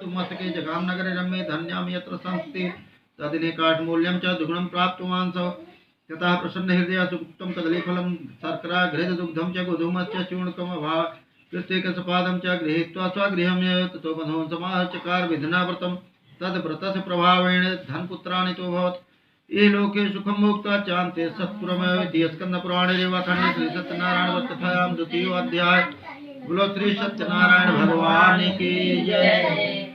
मस्तके जगाम नगरे रम्ये धन्याम यत्र संस्ते तदिने काठमूल्यं च दुगुणं प्राप्तवान् स ततः प्रसन्न हृदय सुगुप्तं कदलीफलं शर्करा घृतदुग्धं च गोधूमश्च चूर्णकम् अभाव प्रत्येकसपादं च गृहीत्वा स्वगृहं ततो बन्धून् समाचकार विधिना व्रतं तद्व्रतस्य प्रभावेण धनपुत्राणि तोऽभवत् ये लोके सुखं भोक्त्वा चान्ते सत्पुरमेव स्कन्दपुराणे रेवाखण्डे श्री सत्यनारायण कथायां द्वितीयोऽध्याय। बोलो श्री सत्यनारायण भगवान की जय।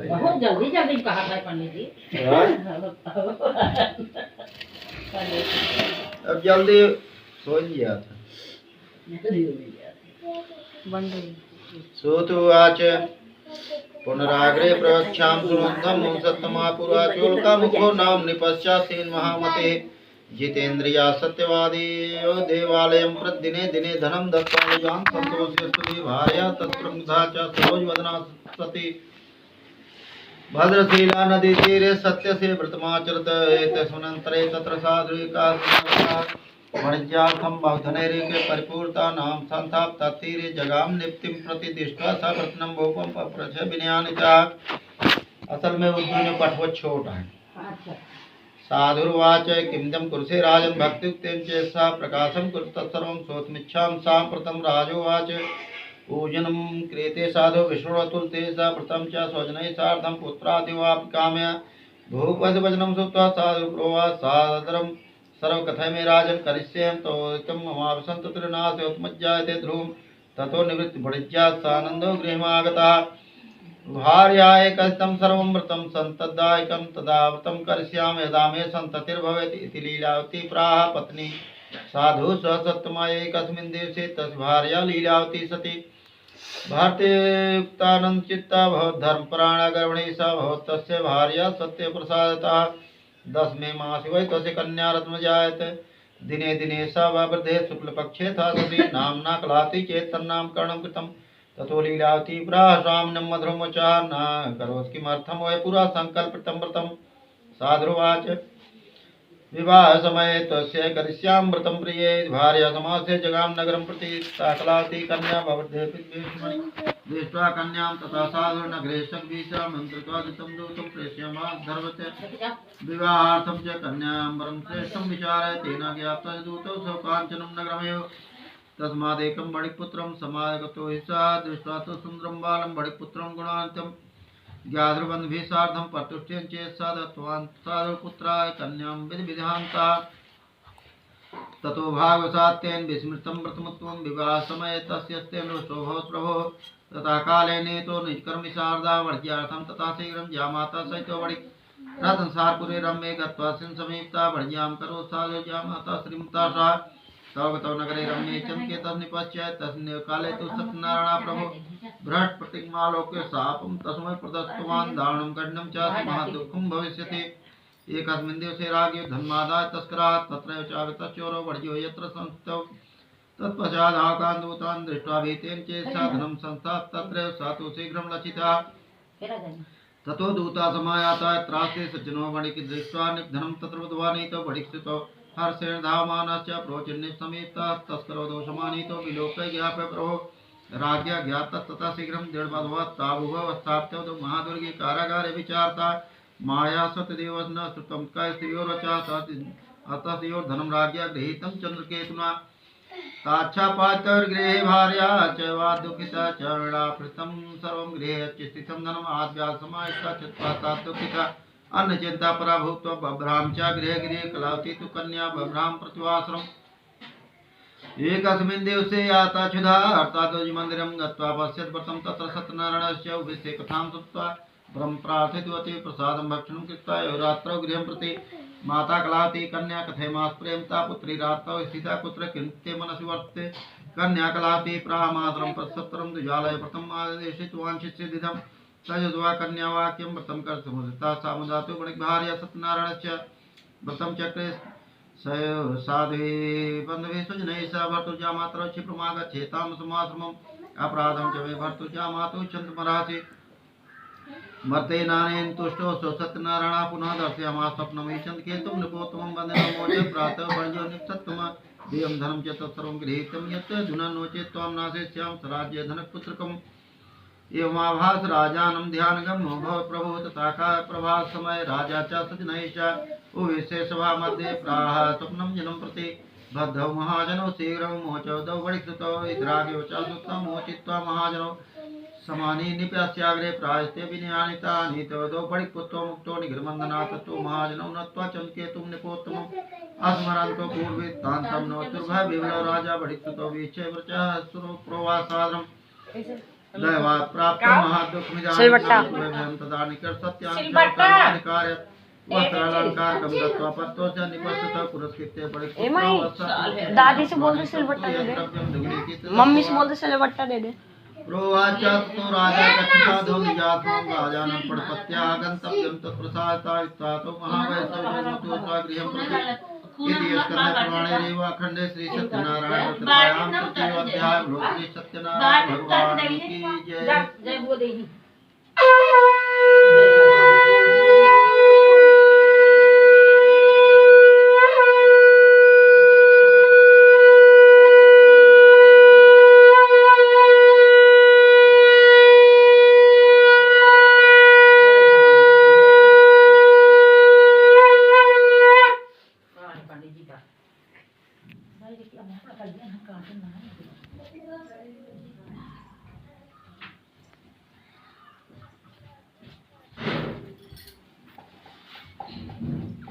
बहुत जल्दी जल्दी कहा था पंडित जी। अब जल्दी सो लिया था। सोतुवाच पुनराग्रे प्रवक्ष्यां सुनन्दं सत्तमापुराचोल्कामुखो नाम निपश्चासीन् महामते जितेन्द्रिया सत्यवादी देवालयं प्रदिने दिने धनं दत्त्वा निजान् सन्तोषयस्तु भार्या तत्प्रमुदा च सरोजवदना सती भद्रशीला नदी तीरे सत्य से व्रतमाचरत तस्मनन्तरे तत्र साधुका वाणिज्यार्थं बहुधनैरेके परिपूर्ता नाम संताप्ता तीरे जगाम निप्तिं प्रति दृष्ट्वा स व्रतनं भोपं पप्रच्छ विनयानि च। असल में उर्दू में पठवत छोटा है। साधुर्वाच किमदं कुरुषे राजन् भक्तियुक्तेन चेत्सा प्रकाशं कुरु तत्सर्वं श्रोतुमिच्छां साम्प्रतं राजोवाच पूजनं क्रियते साधु विष्णुरतुलते स व्रतं च स्वजनैः सार्धं पुत्रादिवापि काम्य भूपदवचनं श्रुत्वा साधु प्रोवाच सादरं सर्वकथय राजन् करिष्येऽहं तोषितं ममावसन्तु त्रिनाशे उत्मज्जायते ध्रुवं ततो निवृत्तिपरिज्यात् सानन्दो गृहमागतः भार्याय कथितं सर्वं व्रतं सन्तदायकं तदा व्रतं करिष्यामि यदा मे सन्ततिर्भवेत् इति लीलावती प्राह पत्नी साधु सत्तमाय एकस्मिन् दिवसे तस्य भार्या लीलावती सती भारतीयुक्तानन्द चित्ता भवत् धर्मपरायणा गर्भिणी सा भवत् तस्य भार्या सत्यप्रसादिता 10वें मासे वै तस्य कन्या रत्नजायते दिने दिने सा वृद्धे शुक्लपक्षे था सती नाम्ना कलाति चेत् तन्नामकरणं कृतं ततो लीलावती प्राह स्वामिनं मधुरमुचा न करोत् किमर्थं वै पुरा सङ्कल्पितं व्रतं। साधुर्वाच विवाह समय तस्य करिष्यामि व्रतं प्रिये भार्या समासे जगाम नगरं प्रति कलावती कन्या भवद्भ्ये दृष्ट्वा कन्यां तथा साधुर्नगरे शग्वीशा मन्त्रित्वा दितं दूतं प्रेषयामास धर्मस्य विवाहार्थं च कन्यां वरं श्रेष्ठं विचार्य तेन ज्ञातः दूतो सौकाञ्चनं नगरमेव तस्मादेकं बडिपुत्रं समागतो हि सा दृष्ट्वा तु सुन्दरं बालं बडिपुत्रं गुणान्वितं ज्ञातृबन्धुभिः सार्धं प्रतुष्टयन् चेत् सा दत्तवान् साधुपुत्राय कन्यां विधिविधान्ता ततो भागवसात्येन विस्मृतं व्रतमुत्तमं विवाहसमये तस्यस्तेन रुष्टोऽभवत् प्रभोः तथा काले नेतो निष्कर्मि शारदा वर्ज्यार्थं तथा शीघ्रं ज्यामाता सहितो वणिक् रत्नसारपुरे रम्ये गत्वा समीप्ता वर्ज्यां करोत् साधु ज्यामाता श्रीमता सा तौ नगरे रम्ये चमके तन्निपश्य तस्मिन् काले तु सत्यनारायण प्रभो बृहत् प्रतिमालोक्य शापं तस्मै प्रदत्तवान् दारुणं कठिनं च महादुःखं भविष्यति। एकस्मिन् दिवसे राज्ञो धनमादाय तस्कराः तत्रैव चागतः चोरो वर्ज्यो यत्र संस्थौ तत्पश्चादाकान् दूतान् दृष्ट्वा भीतेन चेत् सा धनं संस्थात् तत्रैव सा तु शीघ्रं लक्षिता ततो दूता समायाता त्रास्ते सज्जनो वणिक् दृष्ट्वा धनं तत्र बुधवानीतो वणिक्स्थितो हर्षेण धावमानश्च प्रोचिन्निः समीप्तः तस्करो दोषमानीतो विलोक्य ज्ञाप्य प्रभो राज्ञा ज्ञातः तथा शीघ्रं दृढबलवत् तावुभवस्थाप्तो तो महादुर्गे कारागारे विचारता माया सत्यदेव न श्रुतं स्त्रियोरचा अतस्योर्धनं राज्ञा गृहीतं चन्द्रकेतुना ताच्छापातर्गृहे भार्या च वा दुःखिता चरणापृतं सर्वं गृहे स्थितं धनम् आद्यासमायिता चत्वाता दुःखिता अन्नचिन्ता परा भूत्वा बभ्राम च गृहे गृहे कलावती तु कन्या बभ्राम प्रतिवासरम् एकस्मिन् दिवसे याता क्षुधा अर्थात् मन्दिरं गत्वा पश्यत् व्रतं तत्र सत्यनारायणस्य उभयस्य कथां श्रुत्वा ब्रह्म प्रार्थितवती प्रसादं भक्षणं कृत्वा रात्रौ गृहं प्रति माता कलावती कन्या कथयमास प्रेमता पुत्री रात्रौ स्थिता कुत्र किन्ते मनसि वर्तते कन्या कलावती प्रामातरं प्रसत्तरं द्विजालय व्रतम् आदेशितवान् शिष्यदिदं सयुज्वा कन्यावाक्यं व्रतं कर्तुमुदिता सामुदातु वणिक्भार्या सत्यनारायणस्य व्रतं चक्रे सयो साध्वी बंधवे सुजनैः स भर्तुर्जामातरौ क्षिप्रमागच्छेतां समाश्रमम् अपराधं च मे भर्तुर्जामातु चन्द्रमरासि मर्तेनानेन तुष्टो सत्यनारायण पुनः दर्शयामास स्वप्नमीशं केतुं नृपोत्तमं वन्दनं मोच प्रातः वर्जो निप्सत्तम देयं धनं च तत्सर्वं गृहीतं यत् धुना नो चेत् त्वां नाशयिष्यामि स्वराज्ये धनपुत्रकम् एवमाभास राजानं ध्यानगम्यो भव प्रभो तथा प्रभास समय राजा च सुजनैः च उवेशे सभा मध्ये प्राह स्वप्नं जनं प्रति बद्धौ महाजनौ शीघ्रं मोचौदौ वणिकृतौ इद्राग्यो च सुतं मोचित्वा महाजनौ समानी निप्यास्याग्रे प्रायस्ते विनयानिता नीतौदौ वणिक्पुत्रो मुक्तो निगृमन्दनात् ततो महाजनौ नत्वा चन्द्रकेतुं निपोत्तमम् अस्मरन्तो पूर्ववृत्तान्तं नोतुर्भय विवलो राजा वणिक्पुतो वीक्षे वृचः सुरप्रोवासादरम् दैवा प्राप्त महादुःखमिदानीं तदा निकट सत्यान्कार्य वस्त्रालंकार कम दत्वा पत्तो च निपस्ततः पुरस्कृत्य बड़े दादी से बोल दे सिलबट्टा दे दे, मम्मी से बोल दे सिलबट्टा दे दे। प्रोवाच तो राजा गच्छादो निजातं राजानं पड़पत्या गन्तव्यं तत्प्रसादता तो महावैष्णवो गृहं प्रति इति स्कन्धपुराणे रेवाखण्डे श्री सत्यनारायण कृतायां तृतीयोऽध्यायः श्री सत्यनारायण भगवान की जय। जय वो देही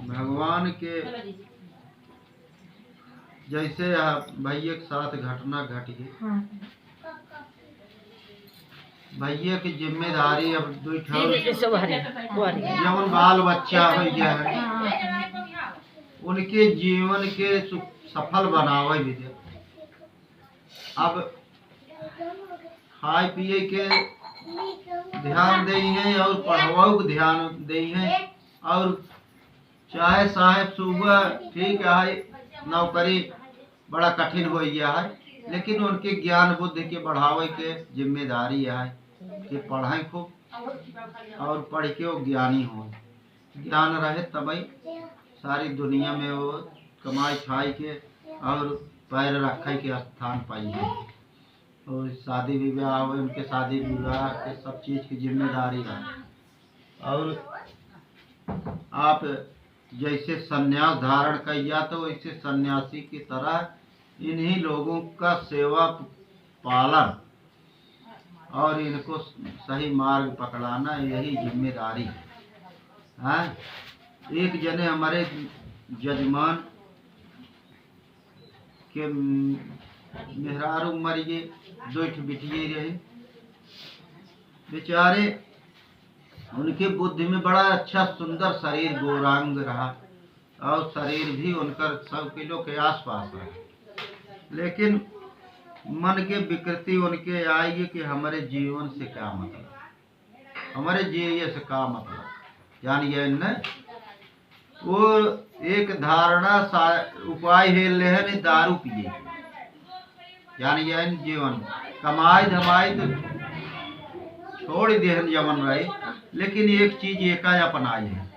भगवान के जैसे भैया के साथ घटना घटी, भैया की जिम्मेदारी अब दो जवन बाल बच्चा हो गया है उनके जीवन के सफल बनावे भी दे। अब खाए पिए के ध्यान दे हैं और पढ़वाओ को ध्यान दे हैं और चाहे साहेब सुबह ठीक है नौकरी बड़ा कठिन हो गया है, लेकिन उनके ज्ञान बुद्धि के बढ़ावे के जिम्मेदारी है कि पढ़ाई खूब और पढ़ के वो ज्ञानी हो, ज्ञान रहे तभी सारी दुनिया में वो कमाई खाई के और पैर रखे के स्थान पाइए। और शादी विवाह हो उनके शादी विवाह के सब चीज़ की जिम्मेदारी है। और आप जैसे सन्यास धारण किया तो वैसे सन्यासी की तरह इन्हीं लोगों का सेवा पालन और इनको सही मार्ग पकड़ाना यही जिम्मेदारी है। एक जने हमारे जजमान के मेहरारू मरिए, दो बिटिए रहे बेचारे, उनके बुद्धि में बड़ा अच्छा सुंदर शरीर गौरांग रहा और शरीर भी उनका 100 किलो के आसपास है, लेकिन मन के विकृति उनके आएगी कि हमारे जीवन से क्या मतलब, हमारे जीवन से क्या मतलब, यानी ये न वो एक धारणा उपाय हेल ले दारू पिए, यानी ये जीवन कमाई धमाई तो छोड़ देहन जमन रहे, लेकिन एक चीज एक अपनाई है।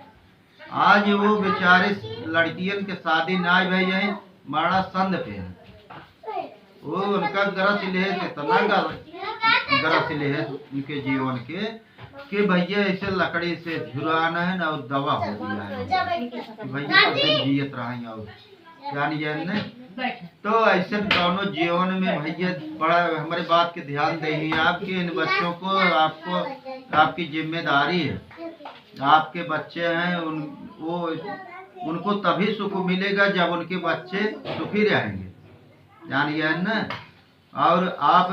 आज वो बेचारे लड़कियन के शादी ना भई है, माड़ा संद पे है, वो उनका गरज ले इतना गरज ले है उनके जीवन के कि भैया ऐसे लकड़ी से झुराना है ना और दवा हो गया है कि भैया जियत रही और यानी ये तो ऐसे दोनों जीवन में भैया बड़ा हमारे बात के ध्यान देंगे। आपके इन बच्चों को आपको आपकी जिम्मेदारी है, आपके बच्चे हैं वो उनको तभी सुख मिलेगा जब उनके बच्चे सुखी रहेंगे, यानी यह न। और आप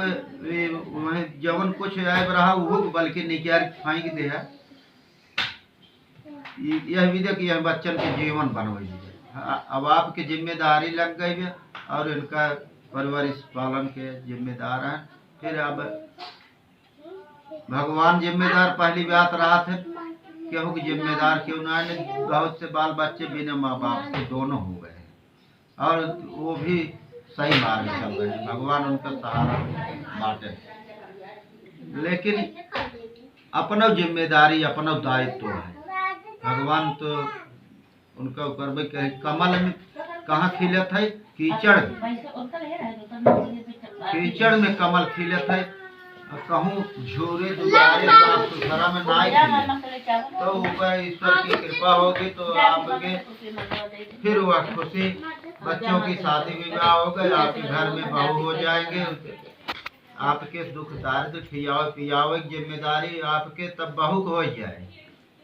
जवन कुछ ऐब रहा वो बल्कि निकाल फेंक दे है, यह विधि कि यह बच्चन के जीवन बनवाई है। अब आपकी जिम्मेदारी लग गई है और इनका परवरिश पालन के जिम्मेदार हैं। फिर अब भगवान जिम्मेदार पहली बात रहा थे, केहू की जिम्मेदार क्यों ना, बहुत से बाल बच्चे बिना माँ बाप के दोनों हो गए हैं। और वो भी सही मार्ग चल रहे हैं, भगवान उनका सहारा बाटे। लेकिन अपना जिम्मेदारी अपना दायित्व है, भगवान तो उनका करबे के। कमल में कहाँ खिलत है? कीचड़ में। कीचड़ में कमल खिलत है, कहूँ झूरे दुबारे साफ सुथरा में ना खिले। तो ऊपर ईश्वर की कृपा होगी तो आपके फिर वह खुशी, बच्चों की शादी विवाह हो गए, आपके घर में बहू हो जाएंगे, आपके दुख दारिद्र खियाओ पियाओ की जिम्मेदारी आपके तब बहू को हो जाए,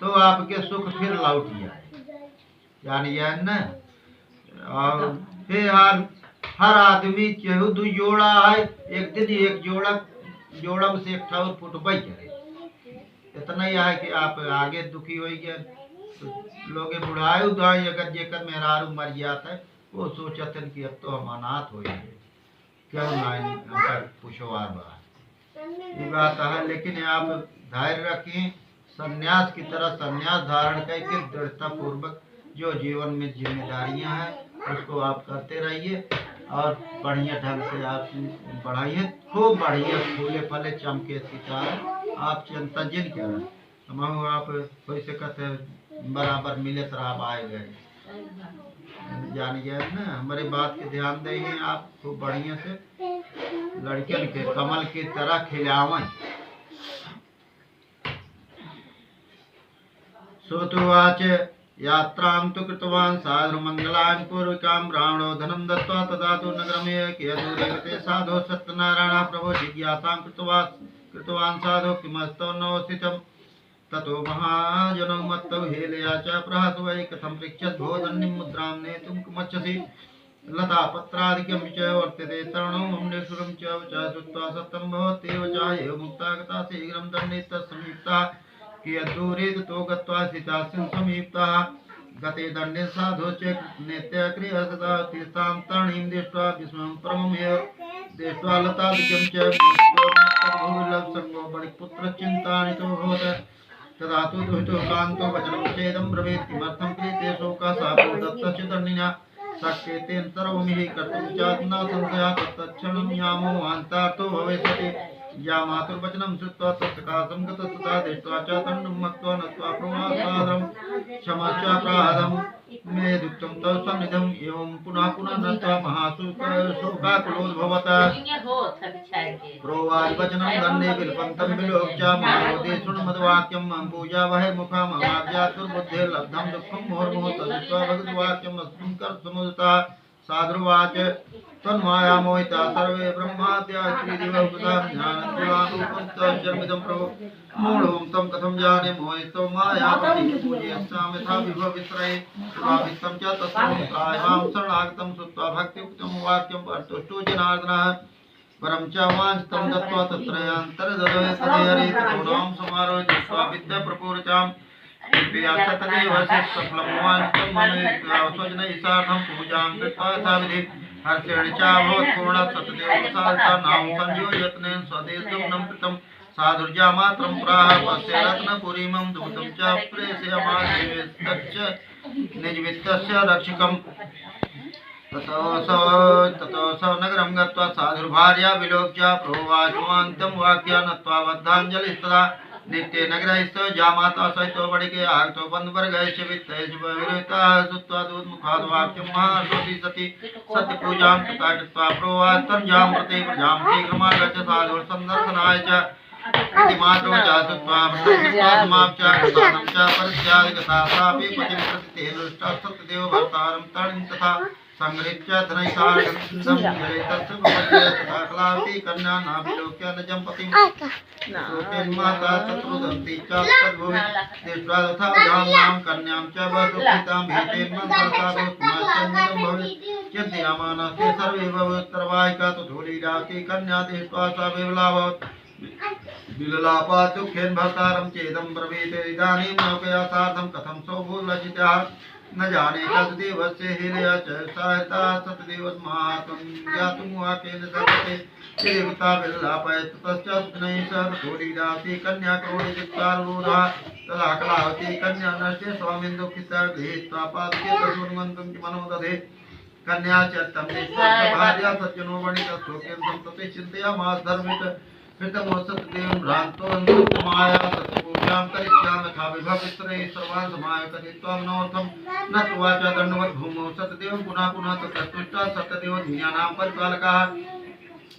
तो आपके सुख फिर लौट जाए, यानी यह न। और फिर हर आदमी केहू दू जोड़ा है, एक दिन एक जोड़ा में से एक ठाउर फुटबई करे। इतना ही है कि आप आगे दुखी हो गए तो लोग बुढ़ाए उदाई, अगर जेकर मेहरारू मर जाता है वो सोचते कि अब तो हम अनाथ हो गए, क्यों ना पुछवार ये बात है। लेकिन आप धैर्य रखें, संन्यास की तरह संन्यास धारण करके दृढ़ता पूर्वक जो जीवन में जिम्मेदारियां हैं उसको आप करते रहिए और बढ़िया ढंग से आप बढ़ाइए, खूब बढ़िया फूले फले चमके सितारे। आप चिंता जिन करें हम आप कोई से कहते बराबर मिले तरह आए गए, जानिए ना। हमारी बात के ध्यान देंगे आप, खूब बढ़िया से लड़कियन के कमल की तरह खिलावन। सोतुवाच यात्रां तु कृतवान् साधु मंगलान् पूर्विकां ब्राह्मणो धनं दत्त्वा तदा तु नगरमेव कियदूरे गते साधो सत्यनारायण प्रभो जिज्ञासां कृतवान् साधो किमस्तौ नवस्थितं ततो महाजनो मत्तौ हेलया च प्रहस वै कथं पृच्छत् भो दण्डिं मुद्रां नेतुं किमच्छसि लतापत्रादिकं च वर्तते तरणो मुण्डेश्वरं च श्रुत्वा सत्यं भवत्येव च एव मुक्ता गता शीघ्रं दण्डितः कियद्दूरे तो गत्वा सीतास्यं समीप्तः गते दण्डे साधो च नित्यक्रिया सदा तीर्थां तरणीं दृष्ट्वा विस्मयं परममेव दृष्ट्वा लतादिकं च तद्भुविलब्धसर्गो बलिपुत्रश्चिन्तानितो भवत् तदा तु दुहितो कान्तो वचनं चेदं ब्रवीत् किमर्थं प्रीते शोकः सापो दत्तस्य दण्डिना शक्येतेन सर्वमिहि कर्तुं च न संशयः तत्क्षणं यामो वान्तार्थो भविष्यति या मातुर्वचनं श्रुत्वा तत्सकाशं गतस्तथा दृष्ट्वा च तण्डुं मत्वा नत्वा प्रवासादं क्षमा च प्राहदं मे दुःखं तव सन्निधम् एवं पुनः पुनः नत्वा महाशोकाकुलोद्भवत् प्रोवाच वचनं दण्डे विल्पन्तं विलोक्य महारोधे शृण्वद्वाक्यं मम पूजा वहे मुखमाज्ञातुर्बुद्धे लब्धं दुःखं मुहुर्मुहुः तदृष्ट्वा भगवद्वाक्यम् अस्मिन् कर्तुमुदितः साधुर्वाच तन्माया मोहिता सर्वे ब्रह्माद्या त्रिदिवोपदा ज्ञानद्वारूपं तर्मिदं प्रभो मूढं तं कथं जाने मोहितो माया पूजयस्यामि यथा विभवित्रये भावितं च तस्मां शरणागतं श्रुत्वा भक्तियुक्तं वाक्यं परतुष्टो जनार्दनः परं च वाञ्छितं दत्त्वा तत्रयान्तर्ददे तदेहरे ततो नाम समारोह दृष्ट्वा विद्याप्रपूरिताम् तदेव सफलं वाञ्छितं ममे स्वजनैः पूजां कृत्वा यथाविधि हर्षेण चाभवत् पूर्णः सतदेव प्रसादितः नाम संयोजयत्नेन स्वदेशं नमृतं साधुर्जामात्रं प्राह पश्य रत्नपुरीमं दूतं च प्रेषयामास निजवित्तस्य रक्षकम् ततो स नगरं गत्वा साधुर्भार्या विलोक्य प्रोवाचमान्तं वाक्या नत्वा बद्धाञ्जलिस्तदा नित्य नगरस्य जामाता सहितो बड़िके आगतो बन्धवर्गस्य वित्तस्य विरहितः सुत्वा दूतमुखाद् वाक्यं महाश्रुति सति सत्यपूजां तथा कृत्वा प्रोवाच तञ्जां प्रति प्रजां शीघ्रमागच्छ साधुर्सन्दर्शनाय च इति मातरो च सुत्वा समाप्य कृतानं च परित्यागता सापि पतिं प्रति तेन दृष्टा सत्यदेव भर्तारं तरणीं तथा संगृह्य धनैसारगन्धं जले तस्य भवति तथा कलावती कन्या नाभिलोक्य न जम्पतिं शोकेन माता शत्रुदन्ति च तद्भुवि दृष्ट्वा तथा जाम्नां कन्यां च वधुपितां भीतेन मनसा पुनश्चन्द्रं भवेत् चिन्तयामानस्ते सर्वे भवत्तरवाहिका तु धूलीरावती कन्या दृष्ट्वा सा विवलाभवत् विललापा दुःखेन भर्तारं चेदं ब्रवीत इदानीं नौकया सार्धं कथं सौभूलजितः न जाने तद्देवस्य हेलया च सहायता सतदेवस्माकं ज्ञातुं वाक्येन सर्वते देवता विल्लापयत् ततश्च सुनैः सह तथोलीलावती कन्या क्रोडितकारूढा तदा कलावती कन्या नष्टे स्वामिन् दुःखिता गृहीत्वा पादके तस्मन्वन्तं मनोदधे कन्या च तमने भार्या सज्जनो वणित श्लोकेन संतते चिन्तयामास धर्मिक कृतमोसत देव भ्रांतो माया सत्यपूजां करिष्यामि था विभवित्रे सर्वान् समाय कथित्वां नोर्थं न त्वाच दण्डवत् भूमौ सतदेव पुनः पुनः ततस्तुष्टा सतदेव ज्ञानां परिपालकः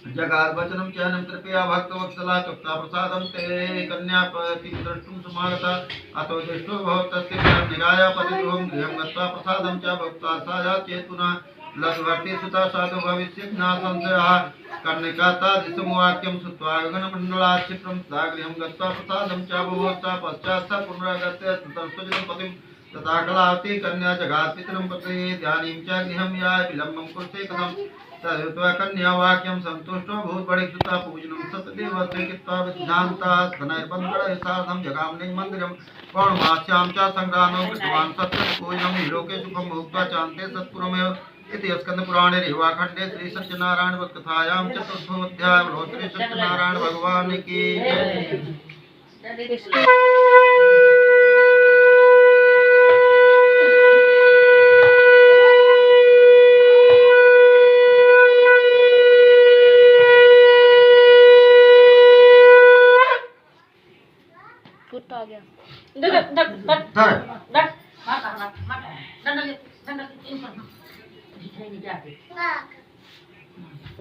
जगाद वचनं चयनं कृपया भक्तवत्सला तप्ता प्रसादं ते कन्यापतिं द्रष्टुं समागता अतो दृष्टो भवतस्य निराया पतिगृहं गृहं गत्वा प्रसादं च भक्ता साया चेतुना लघुवर्ती सुता साधु भविष्यत् न संशयः कर्णिकाता दिशमुवाक्यं श्रुत्वा गगनमण्डलाक्षिप्रं सा गृहं गत्वा प्रसादं च बुभुत्सा पश्चात् स पुनरागत्य ततस्तुजितं पतिं तथा कलावती कन्या जगात् पितरं प्रति ध्यानीं च गृहं याय विलम्बं कुरुते कथं तदुत्वा कन्या वाक्यं सन्तुष्टो भूतबलिसुता पूजनं सतदेव स्वीकृत्वा विद्धान्ता धनैर्बन्धुरैः सार्धं जगामनि मन्दिरं पौर्णमास्यां च सङ्ग्रामं कृतवान् सत्यपूजनं लोके सुखं भुक्त्वा चान्ते सत्पुरमेव इति स्कन्दपुराणे रेवाखण्डे श्री सत्यनारायण कथायां चतुर्थोऽध्याय बोलो श्री सत्यनारायण भगवान की कुत्ता आ गया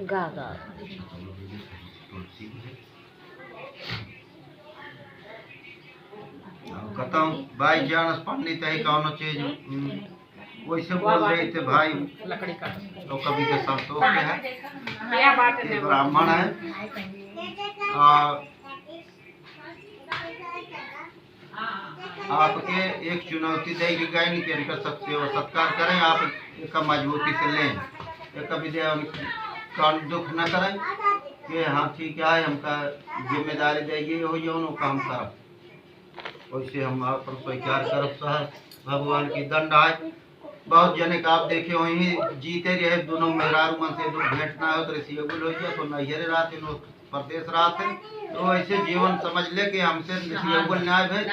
गा गा कहता हूँ भाई जानस पंडित है कौन चीज वैसे बोल रहे थे भाई लकड़ी का तो कभी के संतोष के है ये ब्राह्मण है और आपके एक चुनौती देगी गई नहीं कि इनका सत्कार करें आप इसका मजबूती से लें ये कभी कौन दुख न करें कि हाँ ठीक है हमका जिम्मेदारी देगी हो जो काम करब वैसे हम अपन स्वीकार करब सह भगवान की दंड आए बहुत जने का आप देखे वही जीते रहे दोनों मेहरारू मन से दो भेंट ना हो तो रिसीवेबल हो गया तो नैहरे रात इन प्रदेश रात है तो ऐसे जीवन समझ ले कि हमसे रिसीवेबल न्याय है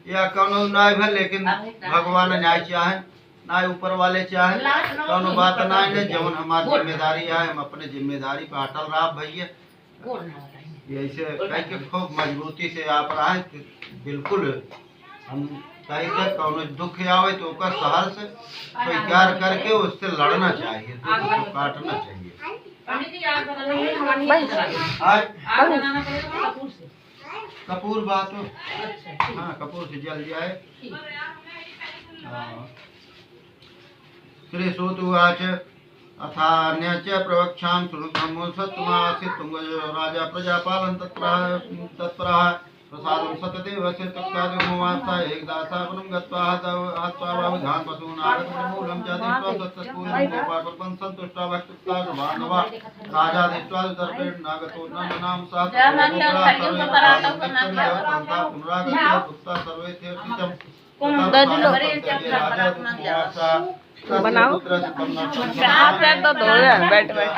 या कौनो न्याय है लेकिन भगवान न्याय चाहे ना ऊपर वाले चाहे कौनो बात ना है जवन हमारी जिम्मेदारी है हम अपने जिम्मेदारी पर अटल रहा भैया ऐसे कह के खूब मजबूती से आप रहे बिल्कुल हम कहीं के कौनो दुख आवे तो उसका सहर से स्वीकार करके उससे लड़ना चाहिए दुख को काटना चाहिए कपूर बात हो हाँ कपूर से जल जाए श्री सूत उवाच अथान्य च प्रवक्षां सुरब्रह्मो सत्तमासि तुंगजो राजा प्रजापालन तत्परः प्रसादं सतदेवस्य तत्कार्यमुवासा एकदासावनं गत्वा हत्वा बाहुधान् पशून् आगतमूलं च दृष्ट्वा तत्तत्पूर्वं गोपालपं सन्तुष्टा भक्तुक्ता मानवा राजा दृष्ट्वा दर्पेण नागतो ननाम सा पुनरागत्य पुत्ता सर्वे थे बनाओ हाथ पैर तो धो रहे हैं बैठ बैठ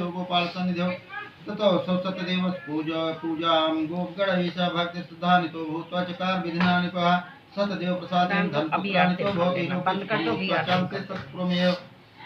गोपाल सन्निधौ ततो सतदेव पूजां गोपगणैषा भक्ति सुधानितो भूत्वा चकार विधिना निपः सतदेव प्रसादेन धन पुत्रानितो भवति लोके सत्पुरमेव